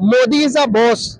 Modi is a boss.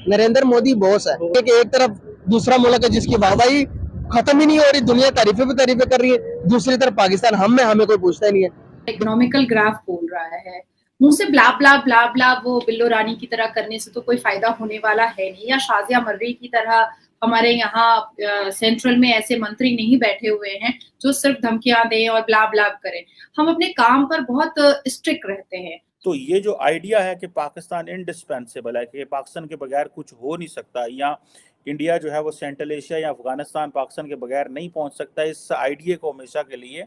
Narendra Modi boss है। एक तरफ दूसरा मुल्क है जिसकी वाहवाही खत्म ही नहीं हो रही, दुनिया तारीफे पे तारीफे कर रही है, दूसरी तरफ पाकिस्तान हमें कोई पूछता ही नहीं है। इकोनॉमिकल ग्राफ बोल रहा है, मुंह से ब्ला ब्ला ब्ला ब्ला वो बिल्लो रानी की तरह करने से तो कोई फायदा होने वाला है नहीं। या शाजिया मर्री की तरह हमारे यहाँ सेंट्रल में ऐसे मंत्री नहीं बैठे हुए हैं जो सिर्फ धमकियां दें और ब्ला ब्ला करें। हम अपने काम पर बहुत स्ट्रिक्ट रहते हैं। तो ये जो आइडिया है कि पाकिस्तान इंडिस्पेंसेबल है, कि पाकिस्तान के बगैर कुछ हो नहीं सकता, या इंडिया जो है वो सेंट्रल एशिया या अफगानिस्तान पाकिस्तान के बगैर नहीं पहुंच सकता, इस आइडिया को हमेशा के लिए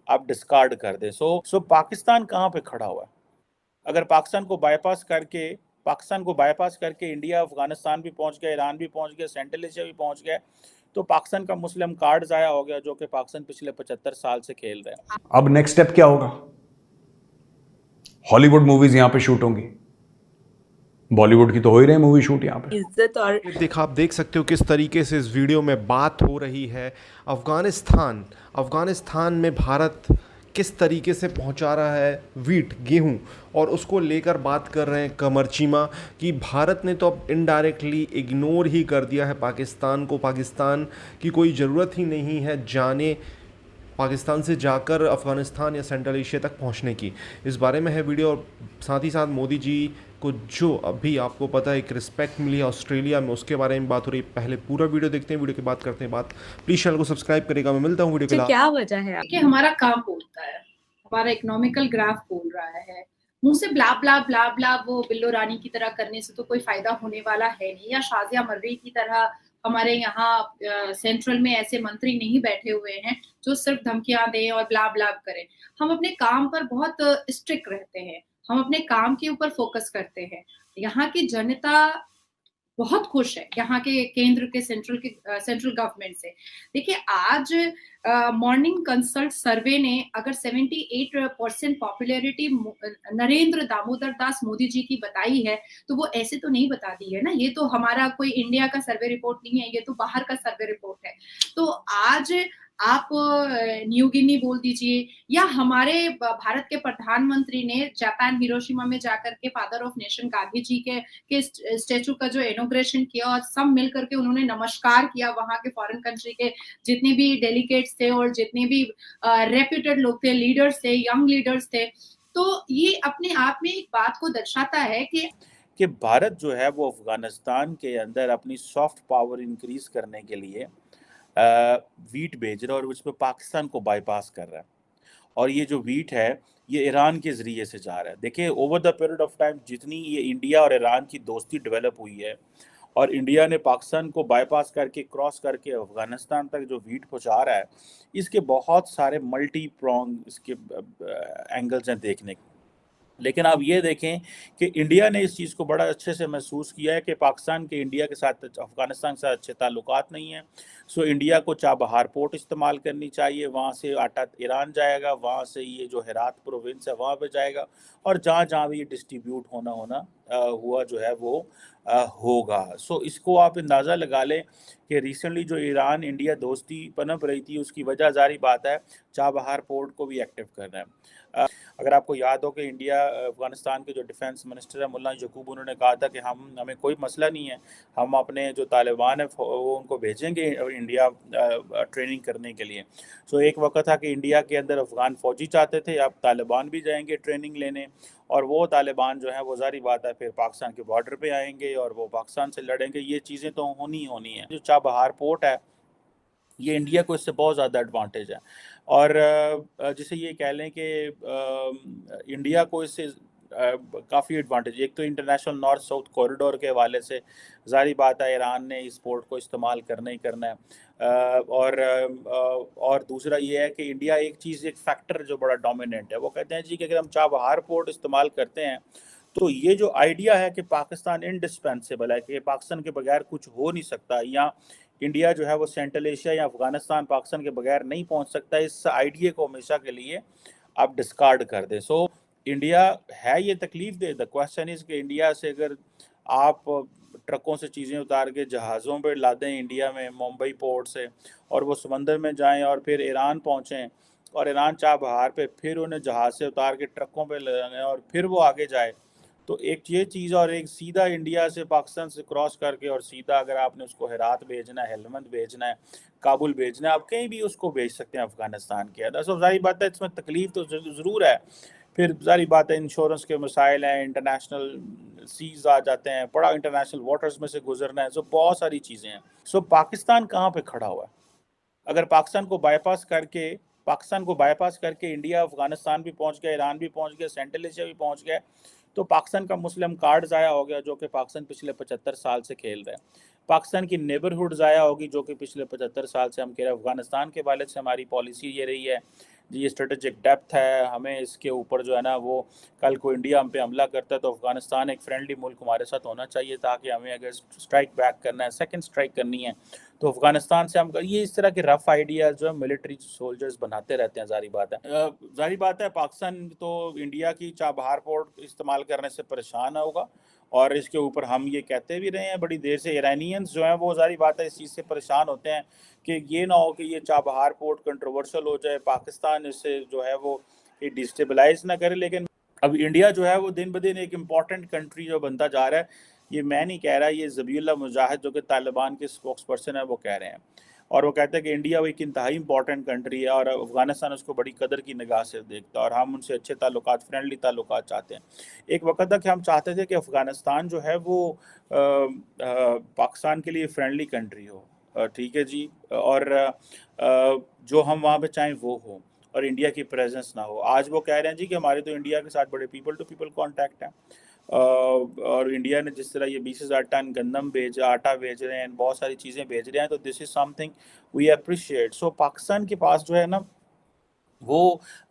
आप डिस्कार्ड कर दें। सो पाकिस्तान कहाँ पे खड़ा हुआ है? अगर पाकिस्तान को बाईपास करके इंडिया अफगानिस्तान भी पहुंच गया, ईरान भी पहुंच गया, सेंट्रल एशिया भी पहुंच गया, तो पाकिस्तान का मुस्लिम कार्ड ज़ाया हो गया, जो कि पाकिस्तान पिछले 75 साल से खेल रहे हैं। अब नेक्स्ट स्टेप क्या होगा? हॉलीवुड मूवीज यहां पे शूट होंगी, बॉलीवुड की तो हो ही रही मूवी शूट यहाँ पे। इज्जत और आप देख सकते हो किस तरीके से इस वीडियो में बात हो रही है। अफगानिस्तान में भारत किस तरीके से पहुंचा रहा है वीट, गेहूं, और उसको लेकर बात कर रहे हैं कमर चीमा कि भारत ने तो अब इनडायरेक्टली इग्नोर ही कर दिया है पाकिस्तान को। पाकिस्तान की कोई ज़रूरत ही नहीं है जाने पाकिस्तान से जाकर अफ़गानिस्तान या सेंट्रल एशिया तक पहुंचने की। इस बारे में है वीडियो। और साथ ही साथ मोदी जी को जो अभी आपको पता है एक रिस्पेक्ट मिली है ऑस्ट्रेलिया में, उसके बारे में बात हो रही है। पहले पूरा वीडियो देखते हैं, वीडियो की बात करते हैं। प्लीज़ चैनल को सब्सक्राइब करेगा। मैं मिलता हूँ वीडियो के लास्ट। क्या वजह है कि हमारा काम बोलता है, हमारा इकोनॉमिकल ग्राफ बोल रहा है, मुंह से ब्ला ब्ला ब्ला ब्ला वो बिल्लो रानी की तरह करने से तो कोई फायदा होने वाला है नहीं। या शाजिया मर्री की तरह हमारे यहाँ सेंट्रल में ऐसे मंत्री नहीं बैठे हुए हैं जो सिर्फ धमकियां दें और ब्ला ब्ला करें। हम अपने काम पर बहुत स्ट्रिक्ट रहते हैं, हम अपने काम के ऊपर फोकस करते हैं। यहाँ की जनता बहुत खुश है यहाँ के केंद्र के सेंट्रल गवर्नमेंट से। देखिए आज मॉर्निंग कंसल्ट सर्वे ने अगर 78% पॉपुलैरिटी नरेंद्र दामोदर दास मोदी जी की बताई है, तो वो ऐसे तो नहीं बता दी है ना। ये तो हमारा कोई इंडिया का सर्वे रिपोर्ट नहीं है, ये तो बाहर का सर्वे रिपोर्ट है। तो आज आप न्यू गिनी बोल दीजिए, या हमारे भारत के प्रधानमंत्री ने जापान हिरोशिमा में जाकर के father of nation Gandhi ji के स्टेचू का जो इनॉग्रेशन किया और सब मिल करके उन्होंने नमस्कार किया। वहां के फॉरेन कंट्री के जितने भी डेलीगेट्स थे और जितने भी रेप्यूटेड लोग थे, लीडर्स थे, यंग लीडर्स थे, तो ये अपने आप में एक बात को दर्शाता है कि भारत जो है वो अफगानिस्तान के अंदर अपनी सॉफ्ट पावर इंक्रीज करने के लिए वीट भेज रहा है, और उसमें पाकिस्तान को बाईपास कर रहा है। और ये जो वीट है ये ईरान के ज़रिए से जा रहा है। देखिए over the period of time जितनी ये इंडिया और ईरान की दोस्ती डेवलप हुई है, और इंडिया ने पाकिस्तान को बाईपास करके क्रॉस करके अफगानिस्तान तक जो वीट पहुंचा रहा है, इसके बहुत सारे मल्टी प्रोंग इसके एंगल्स हैं देखने के। लेकिन आप ये देखें कि इंडिया ने इस चीज़ को बड़ा अच्छे से महसूस किया है कि पाकिस्तान के इंडिया के साथ, अफगानिस्तान के साथ अच्छे ताल्लुकात नहीं हैं। सो इंडिया को चाबहार पोर्ट इस्तेमाल करनी चाहिए, वहाँ से आटा ईरान जाएगा, वहाँ से ये जो हेरात प्रोविंस है वहाँ पे जाएगा, और जहाँ जहाँ भी ये डिस्ट्रीब्यूट होना हुआ जो है वो होगा। सो इसको आप अंदाज़ा लगा लें कि रिसेंटली जो ईरान इंडिया दोस्ती पनप रही थी, उसकी वजह जारी बात है चाबहार पोर्ट को भी एक्टिव करना है। अगर आपको याद हो कि इंडिया अफगानिस्तान के जो डिफेंस मिनिस्टर है मुल्ला यकूब, उन्होंने कहा था कि हमें कोई मसला नहीं है, हम अपने जो तालिबान है वो उनको भेजेंगे इंडिया ट्रेनिंग करने के लिए। सो एक वक्त था कि इंडिया के अंदर अफगान फ़ौजी चाहते थे, अब तालिबान भी जाएंगे ट्रेनिंग लेने, और वो तालिबान जो है वो जारी बात है फिर पाकिस्तान के बॉर्डर पे आएंगे और वो पाकिस्तान से लड़ेंगे। ये चीज़ें तो होनी है। जो चाबहार पोर्ट है ये इंडिया को इससे बहुत ज़्यादा एडवांटेज है, और जिसे ये कह लें कि इंडिया को इससे काफ़ी एडवांटेज। एक तो इंटरनेशनल नॉर्थ साउथ कॉरिडोर के हवाले से जारी बात है ईरान ने इस पोर्ट को इस्तेमाल करना ही करना है, और दूसरा ये है कि इंडिया एक फैक्टर जो बड़ा डोमिनेंट है, वो कहते हैं जी कि अगर हम चाबहार पोर्ट इस्तेमाल करते हैं तो ये जो आइडिया है कि पाकिस्तान इंडिस्पेंसेबल है, कि पाकिस्तान के बगैर कुछ हो नहीं सकता, या इंडिया जो है वो सेंट्रल एशिया या अफगानिस्तान पाकिस्तान के बगैर नहीं पहुंच सकता, इस आइडिया को हमेशा के लिए आप डिस्कार्ड कर दें। सो इंडिया है ये तकलीफ दे। द क्वेश्चन इज़ कि इंडिया से अगर आप ट्रकों से चीज़ें उतार के जहाज़ों पर ला दें इंडिया में मुंबई पोर्ट से, और वो समंदर में जाएं और फिर ईरान पहुँचें, और ईरान चाबहार पे फिर उन्हें जहाज़ से उतार के ट्रकों पे लगाएं और फिर वो आगे जाए, तो एक ये चीज़, और एक सीधा इंडिया से पाकिस्तान से क्रॉस करके और सीधा अगर आपने उसको हेरात भेजना है, हेलमंद भेजना है, काबुल भेजना है, आप कहीं भी उसको भेज सकते हैं अफगानिस्तान के अंदर। तो जाहिर बात है इसमें तकलीफ तो ज़रूर है, फिर जाहिर बात है इंश्योरेंस के मसाइल हैं, इंटरनेशनल सीज आ जाते हैं, बड़ा इंटरनेशनल वाटर्स में से गुजरना है, सो बहुत सारी चीज़ें हैं। सो पाकिस्तान कहाँ पे खड़ा हुआ है? अगर पाकिस्तान को बाईपास करके इंडिया अफगानिस्तान भी पहुंच गया, ईरान भी पहुंच गया, सेंट्रल एशिया भी पहुंच गया, तो पाकिस्तान का मुस्लिम कार्ड ज़ाया हो गया, जो कि पाकिस्तान पिछले 75 साल से खेल रहा है। पाकिस्तान की नेबरहुड ज़ाया होगी, जो कि पिछले 75 साल से हम कह रहे हैं। अफगानिस्तान के वाले से हमारी पॉलिसी ये रही है जी, ये स्ट्रेटेजिक डेप्थ है, हमें इसके ऊपर जो है ना, वो कल को इंडिया हम पे हमला करता है तो अफगानिस्तान एक फ्रेंडली मुल्क हमारे साथ होना चाहिए, ताकि हमें अगर स्ट्राइक बैक करना है, सेकंड स्ट्राइक करनी है, तो अफगानिस्तान से हम ये इस तरह के रफ आइडियाज जो है मिलिट्री सोल्जर्स बनाते रहते हैं। जाहिर बात है पाकिस्तान तो इंडिया की चाबहार पोर्ट इस्तेमाल करने से परेशान होगा, और इसके ऊपर हम ये कहते भी रहे हैं बड़ी देर से। ईरानियंस जो हैं वो जाहिर बात है इस चीज़ से परेशान होते हैं कि ये ना हो कि ये चाबहार पोर्ट कंट्रोवर्शियल हो जाए, पाकिस्तान इससे जो है वो ये डिस्टेबलाइज ना करे। लेकिन अब इंडिया जो है वो दिन ब दिन एक इम्पॉर्टेंट कंट्री जो बनता जा रहा है, ये मैं नहीं कह रहा, ये ज़बीउल्लाह मुजाहिद जो कि तालिबान के स्पोक्स पर्सन है वो कह रहे हैं, और वो कहते हैं कि इंडिया वो एक इंतहाई इंपॉर्टेंट कंट्री है और अफगानिस्तान उसको बड़ी कदर की निगाह से देखता है, और हम उनसे अच्छे ताल्लुकात, फ्रेंडली ताल्लुकात चाहते हैं। एक वक्त था कि हम चाहते थे कि अफगानिस्तान जो है वो पाकिस्तान के लिए फ्रेंडली कंट्री हो, ठीक है जी, और जो हम वहाँ पे चाहें वो हो, और इंडिया की प्रेजेंस ना हो। आज वो कह रहे हैं जी कि हमारे तो इंडिया के साथ बड़े पीपल टू पीपल कॉन्टैक्ट हैं, और इंडिया ने जिस तरह ये 20,000 टन गंदम आटा भेज रहे हैं, बहुत सारी चीज़ें भेज रहे हैं, तो this is something we appreciate. So Pakistan के पास जो है ना वो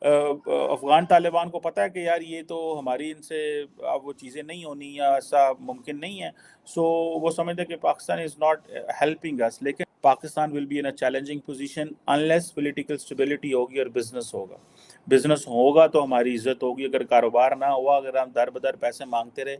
अफ़गान तालिबान को पता है कि यार ये तो हमारी इनसे अब वो चीज़ें नहीं होनी या ऐसा मुमकिन नहीं है, सो वो समझते हैं कि Pakistan is not helping us. लेकिन Pakistan will be in a challenging position unless political stability होगी और बिजनेस होगा तो हमारी इज्जत होगी। अगर कारोबार ना हुआ, अगर हम दर बदर पैसे मांगते रहे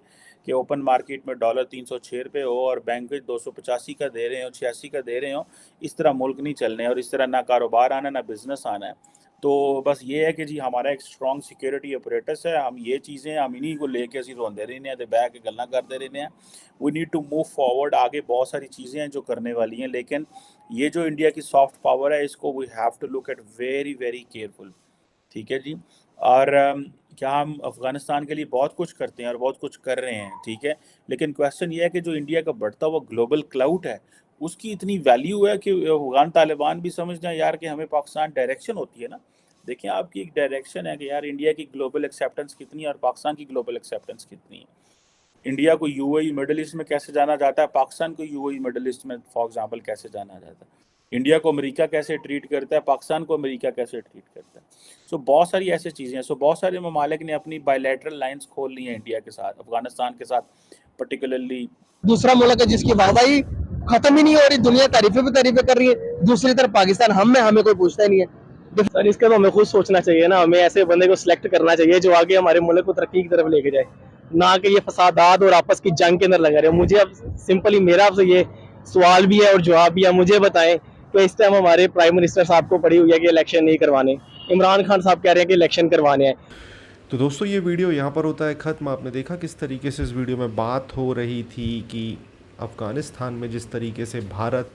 कि ओपन मार्केट में डॉलर 306 रुपये हो और बैंक में 285 का दे रहे हो, 86 का दे रहे हो, इस तरह मुल्क नहीं चलने, और इस तरह ना कारोबार आना, ना बिजनेस आना है। तो बस ये है कि जी हमारा एक स्ट्रॉन्ग सिक्योरिटी ऑपरेटर्स है, हम ये चीज़ें हम इन्हीं को लेके असी रोंदे रहने हैं, बह के गल्ला करते रहने हैं। We need to move forward, आगे बहुत सारी चीज़ें हैं जो करने वाली हैं, लेकिन ये जो इंडिया की सॉफ्ट पावर है इसको we have to look at very very careful, ठीक है जी। और क्या हम अफ़गानिस्तान के लिए बहुत कुछ करते हैं और बहुत कुछ कर रहे हैं, ठीक है, लेकिन क्वेश्चन ये है कि जो इंडिया का बढ़ता हुआ ग्लोबल क्लाउड है उसकी इतनी वैल्यू है कि अफ़गान तालिबान भी समझ जाए यार कि हमें पाकिस्तान डायरेक्शन होती है ना। देखिए आपकी एक डायरेक्शन है कि यार इंडिया की ग्लोबल एक्सेप्टेंस कितनी है और पाकिस्तान की ग्लोबल एक्सेप्टेंस कितनी है। इंडिया को यूएई मिडल ईस्ट में कैसे जाना जाता है, पाकिस्तान को यूएई मिडल ईस्ट में फॉर एग्जांपल कैसे जाना जाता है, इंडिया को अमेरिका कैसे ट्रीट करता है, पाकिस्तान को अमेरिका कैसे ट्रीट करता है। सो बहुत सारी ऐसी चीज़ें हैं। सो बहुत सारे ममालिक ने अपनी बायलैटरल लाइंस खोल ली हैं इंडिया के साथ, अफगानिस्तान के साथ पर्टिकुलरली। दूसरा मुल्क है जिसकी वाहवाही खत्म ही नहीं हो रही, दुनिया तारीफें पे तारीफें कर रही है, दूसरी तरफ पाकिस्तान हमें कोई पूछता ही नहीं है। सर इसका तो हमें खुद सोचना चाहिए ना, हमें ऐसे बंदे को सिलेक्ट करना चाहिए जो आगे हमारे मुल्क को तरक्की की तरफ लेके जाए, ना कि ये फसादात और आपस की जंग के अंदर लगा रहे। मुझे अब सिंपली मेरा आपसे ये सवाल भी है और जवाब भी है, मुझे बताएं कि इस टाइम हमारे प्राइम मिनिस्टर साहब को पड़ी हुई है कि इलेक्शन नहीं करवाने, इमरान खान साहब कह रहे हैं कि इलेक्शन करवाने हैं। तो दोस्तों ये वीडियो यहाँ पर होता है ख़त्म। आपने देखा किस तरीके से इस वीडियो में बात हो रही थी कि अफ़गानिस्तान में जिस तरीके से भारत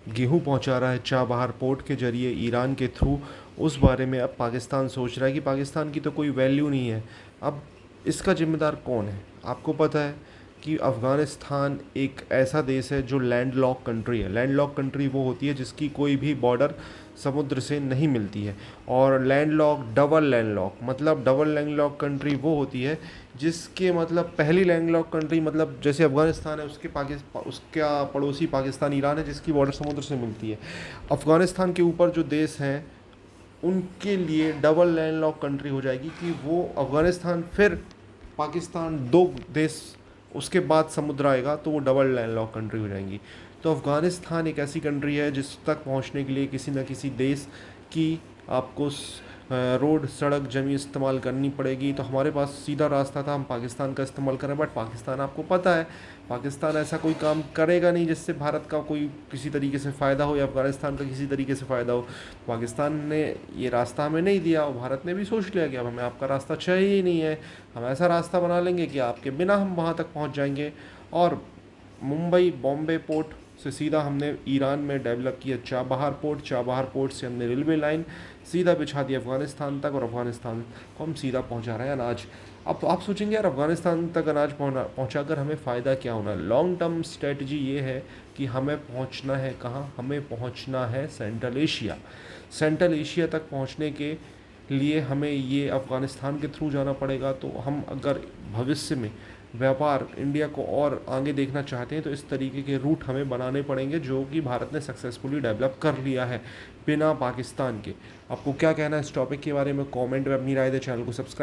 गेहूं पहुंचा रहा है चाबहार पोर्ट के ज़रिए ईरान के थ्रू, उस बारे में अब पाकिस्तान सोच रहा है कि पाकिस्तान की तो कोई वैल्यू नहीं है। अब इसका ज़िम्मेदार कौन है? आपको पता है कि अफ़गानिस्तान एक ऐसा देश है जो लैंडलॉक कंट्री है। लैंडलॉक कंट्री वो होती है जिसकी कोई भी बॉर्डर समुद्र से नहीं मिलती है, और लैंडलॉक डबल लैंडलॉक कंट्री वो होती है जिसके मतलब पहली लैंडलॉक कंट्री मतलब जैसे अफ़गानिस्तान है उसका पड़ोसी पाकिस्तान ईरान है जिसकी बॉर्डर समुद्र से मिलती है। अफ़गानिस्तान के ऊपर जो देश हैं उनके लिए डबल लैंडलॉक कंट्री हो जाएगी कि वो अफ़गानिस्तान फिर पाकिस्तान, दो देश उसके बाद समुद्र आएगा तो वो डबल लैंडलॉक कंट्री हो जाएंगी। तो अफ़गानिस्तान एक ऐसी कंट्री है जिस तक पहुंचने के लिए किसी न किसी देश की आपको रोड सड़क जमी इस्तेमाल करनी पड़ेगी। तो हमारे पास सीधा रास्ता था हम पाकिस्तान का इस्तेमाल करें, बट पाकिस्तान आपको पता है पाकिस्तान ऐसा कोई काम करेगा नहीं जिससे भारत का कोई किसी तरीके से फ़ायदा हो या अफ़गानिस्तान का किसी तरीके से फ़ायदा हो। पाकिस्तान ने ये रास्ता हमें नहीं दिया और भारत ने भी सोच लिया कि अब हमें आपका रास्ता चाहिए ही नहीं है, हम ऐसा रास्ता बना लेंगे कि आपके बिना हम वहाँ तक पहुँच जाएंगे। और मुंबई बॉम्बे पोर्ट से सीधा हमने ईरान में डेवलप किया चाबहार पोर्ट, चाबहार पोर्ट से हमने रेलवे लाइन सीधा बिछा दी अफ़गानिस्तान तक और अफ़गानिस्तान को हम सीधा पहुंचा रहे हैं अनाज। अब तो आप सोचेंगे यार अफ़गानिस्तान तक अनाज पहुंचा कर हमें फ़ायदा क्या होना। लॉन्ग टर्म स्ट्रेटजी ये है कि हमें पहुंचना है कहाँ, हमें पहुंचना है सेंट्रल एशिया। सेंट्रल एशिया तक पहुंचने के लिए हमें ये अफ़गानिस्तान के थ्रू जाना पड़ेगा। तो हम अगर भविष्य में व्यापार इंडिया को और आगे देखना चाहते हैं तो इस तरीके के रूट हमें बनाने पड़ेंगे जो कि भारत ने सक्सेसफुली डेवलप कर लिया है बिना पाकिस्तान के। आपको क्या कहना है इस टॉपिक के बारे में, कमेंट में अपनी राय दें, चैनल को सब्सक्राइब